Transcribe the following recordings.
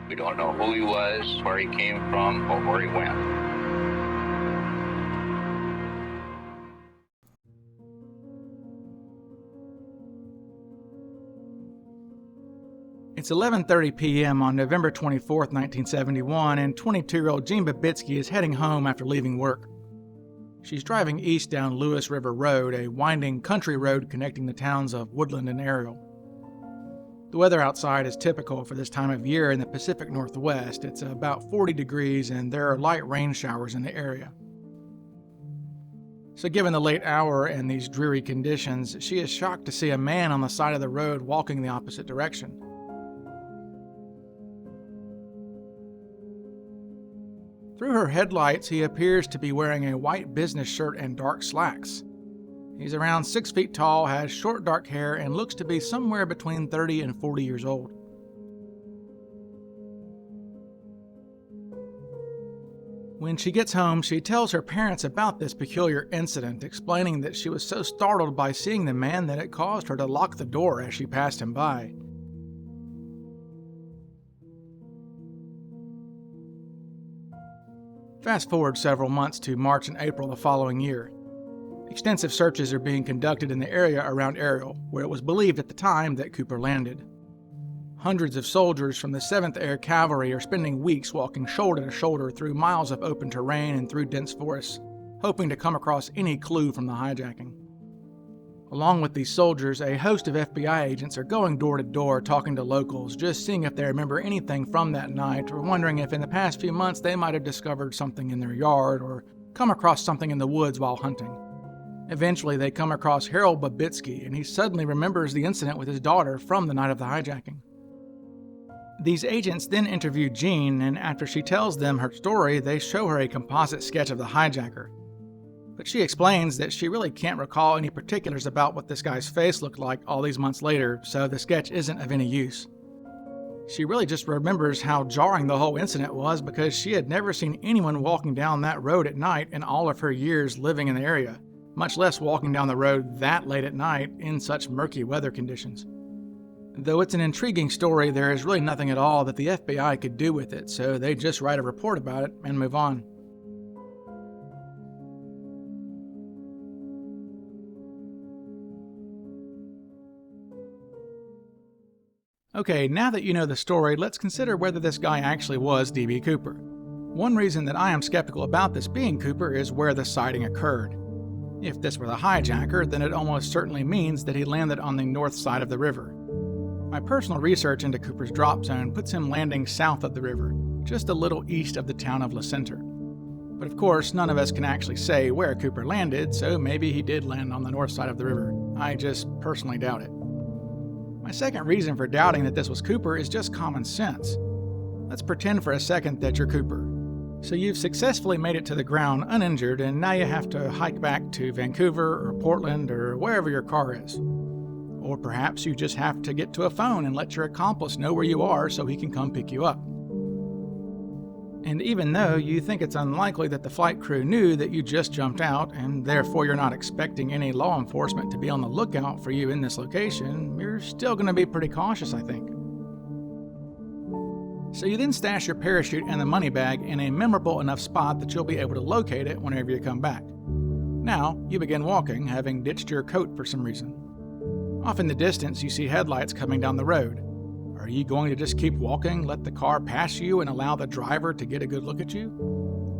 We don't know who he was, where he came from, or where he went. It's 11:30 p.m. on November 24th, 1971, and 22-year-old Jean Babitsky is heading home after leaving work. She's driving east down Lewis River Road, a winding country road connecting the towns of Woodland and Ariel. The weather outside is typical for this time of year in the Pacific Northwest. It's about 40 degrees and there are light rain showers in the area. So given the late hour and these dreary conditions, she is shocked to see a man on the side of the road walking the opposite direction. Through her headlights, he appears to be wearing a white business shirt and dark slacks. He's around 6 feet tall, has short dark hair, and looks to be somewhere between 30 and 40 years old. When she gets home, she tells her parents about this peculiar incident, explaining that she was so startled by seeing the man that it caused her to lock the door as she passed him by. Fast forward several months to March and April the following year. Extensive searches are being conducted in the area around Ariel, where it was believed at the time that Cooper landed. Hundreds of soldiers from the 7th Air Cavalry are spending weeks walking shoulder to shoulder through miles of open terrain and through dense forests, hoping to come across any clue from the hijacking. Along with these soldiers, a host of FBI agents are going door to door talking to locals, just seeing if they remember anything from that night or wondering if in the past few months they might have discovered something in their yard or come across something in the woods while hunting. Eventually, they come across Harold Babitsky, and he suddenly remembers the incident with his daughter from the night of the hijacking. These agents then interview Jean, and after she tells them her story, they show her a composite sketch of the hijacker. But she explains that she really can't recall any particulars about what this guy's face looked like all these months later, so the sketch isn't of any use. She really just remembers how jarring the whole incident was because she had never seen anyone walking down that road at night in all of her years living in the area, much less walking down the road that late at night in such murky weather conditions. Though it's an intriguing story, there is really nothing at all that the FBI could do with it, so they just write a report about it and move on. Okay, now that you know the story, let's consider whether this guy actually was D.B. Cooper. One reason that I am skeptical about this being Cooper is where the sighting occurred. If this were the hijacker, then it almost certainly means that he landed on the north side of the river. My personal research into Cooper's drop zone puts him landing south of the river, just a little east of the town of La Center. But of course, none of us can actually say where Cooper landed, so maybe he did land on the north side of the river. I just personally doubt it. My second reason for doubting that this was Cooper is just common sense. Let's pretend for a second that you're Cooper. So you've successfully made it to the ground uninjured, and now you have to hike back to Vancouver or Portland or wherever your car is. Or perhaps you just have to get to a phone and let your accomplice know where you are so he can come pick you up. And even though you think it's unlikely that the flight crew knew that you just jumped out, and therefore you're not expecting any law enforcement to be on the lookout for you in this location, you're still going to be pretty cautious, I think. So you then stash your parachute and the money bag in a memorable enough spot that you'll be able to locate it whenever you come back. Now, you begin walking, having ditched your coat for some reason. Off in the distance, you see headlights coming down the road. Are you going to just keep walking, let the car pass you, and allow the driver to get a good look at you?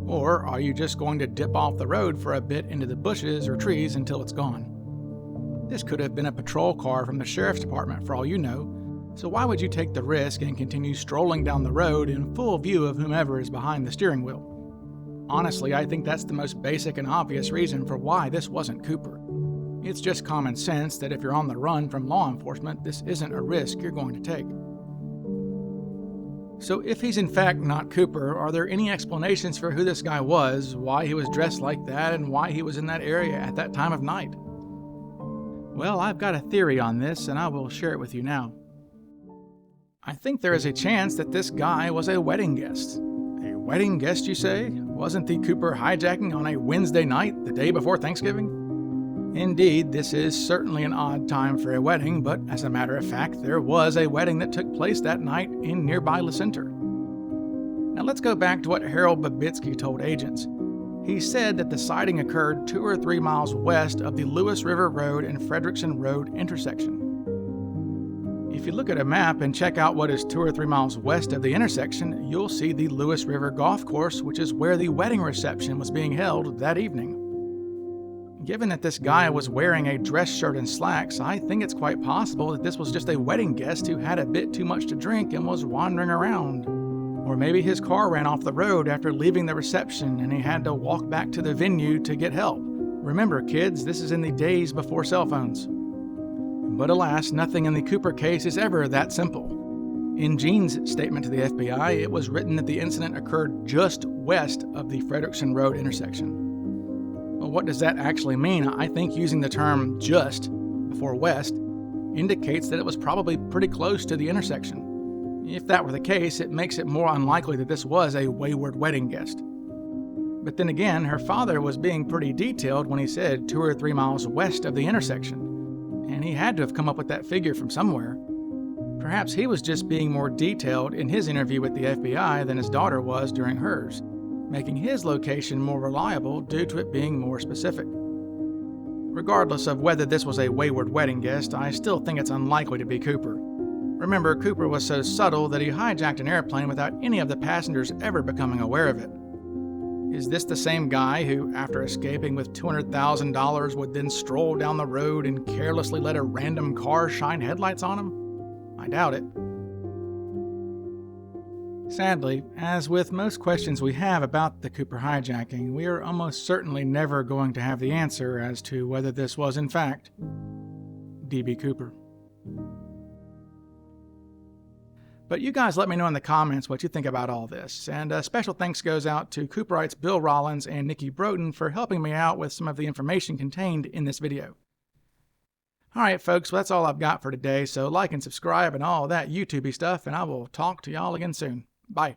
Or are you just going to dip off the road for a bit into the bushes or trees until it's gone? This could have been a patrol car from the sheriff's department for all you know, so why would you take the risk and continue strolling down the road in full view of whomever is behind the steering wheel? Honestly, I think that's the most basic and obvious reason for why this wasn't Cooper. It's just common sense that if you're on the run from law enforcement, this isn't a risk you're going to take. So if he's in fact not Cooper, are there any explanations for who this guy was, why he was dressed like that, and why he was in that area at that time of night? Well, I've got a theory on this, and I will share it with you now. I think there is a chance that this guy was a wedding guest. A wedding guest, you say? Wasn't the Cooper hijacking on a Wednesday night, the day before Thanksgiving? Indeed, this is certainly an odd time for a wedding, but as a matter of fact, there was a wedding that took place that night in nearby La Center. Now let's go back to what Harold Babitsky told agents. He said that the sighting occurred 2 or 3 miles west of the Lewis River Road and Frederickson Road intersection. If you look at a map and check out what is 2 or 3 miles west of the intersection, you'll see the Lewis River Golf Course, which is where the wedding reception was being held that evening. Given that this guy was wearing a dress shirt and slacks, I think it's quite possible that this was just a wedding guest who had a bit too much to drink and was wandering around. Or maybe his car ran off the road after leaving the reception and he had to walk back to the venue to get help. Remember, kids, this is in the days before cell phones. But alas, nothing in the Cooper case is ever that simple. In Gene's statement to the FBI, it was written that the incident occurred just west of the Frederickson Road intersection. Well, what does that actually mean? I think using the term just before west indicates that it was probably pretty close to the intersection. If that were the case, it makes it more unlikely that this was a wayward wedding guest. But then again, her father was being pretty detailed when he said 2 or 3 miles west of the intersection, and he had to have come up with that figure from somewhere. Perhaps he was just being more detailed in his interview with the FBI than his daughter was during hers, making his location more reliable due to it being more specific. Regardless of whether this was a wayward wedding guest, I still think it's unlikely to be Cooper. Remember, Cooper was so subtle that he hijacked an airplane without any of the passengers ever becoming aware of it. Is this the same guy who, after escaping with $200,000, would then stroll down the road and carelessly let a random car shine headlights on him? I doubt it. Sadly, as with most questions we have about the Cooper hijacking, we are almost certainly never going to have the answer as to whether this was in fact D.B. Cooper. But you guys let me know in the comments what you think about all this. And special thanks goes out to Cooperites Bill Rollins and Nikki Broughton for helping me out with some of the information contained in this video. Alright folks, well, that's all I've got for today, so like and subscribe and all that YouTubey stuff, and I will talk to y'all again soon. Bye.